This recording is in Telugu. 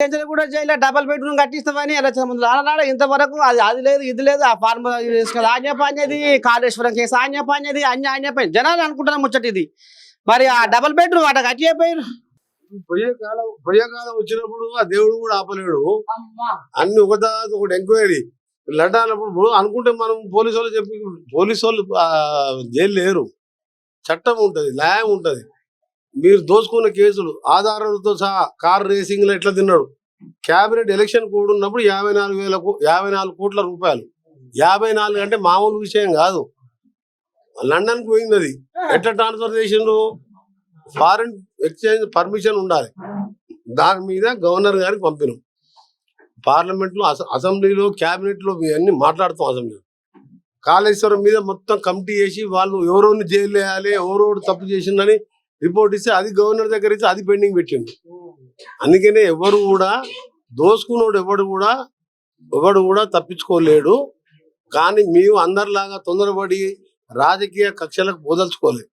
కూడా జైల్లో డబల్ బెడ్రూమ్ కట్టిస్తామని ఎలక్షన్ ముందు ఆనాడు ఇంతవరకు అది లేదు ఇది లేదు ఆ ఫార్మ్ ఆజ్ఞాపనేది కాళేశ్వరం కేసు ఆజ్ఞాపనేది ఆజ్ఞాపని జనాలు అనుకుంటున్నా ముచ్చట ఇది మరి ఆ డబల్ బెడ్రూమ్ అట కట్టిపోయారు పోయే కాలం వచ్చినప్పుడు ఆ దేవుడు కూడా ఆపలేడు అన్ని ఒకటి ఎంక్వైరీ లడ్డానప్పుడు అనుకుంటే మనం పోలీసు వాళ్ళు చెప్పి పోలీసు వాళ్ళు జైలు లేరు చట్టం ఉంటది న్యాయం ఉంటది మీరు దోచుకున్న కేసులు ఆధారాలతో సహా కార్ రేసింగ్ లో ఎట్లా తిన్నాడు క్యాబినెట్ ఎలక్షన్ కోడ్ ఉన్నప్పుడు 54 కోట్ల రూపాయలు 54 అంటే మామూలు విషయం కాదు లండన్ కు పోయింది అది ఎట్లా ట్రాన్స్ఫర్ చేసిండ్రు ఫారిన్ ఎక్స్చేంజ్ పర్మిషన్ ఉండాలి దాని మీద గవర్నర్ గారికి పంపినాం పార్లమెంట్ లో అసెంబ్లీలో క్యాబినెట్ లో ఇవన్నీ మాట్లాడుతాం అసెంబ్లీలో కాళేశ్వరం మీద మొత్తం కమిటీ చేసి వాళ్ళు ఎవరోని జైలు వేయాలి ఎవరోడు తప్పు చేసిందని రిపోర్ట్ ఇస్తే అది గవర్నర్ దగ్గర ఇస్తే అది పెండింగ్ పెట్టిండు అందుకనే ఎవరు కూడా దోసుకున్నోడు ఎవడు కూడా తప్పించుకోలేడు కానీ మేము అందరిలాగా తొందరపడి రాజకీయ కక్షలకు పోదలుచుకోలేదు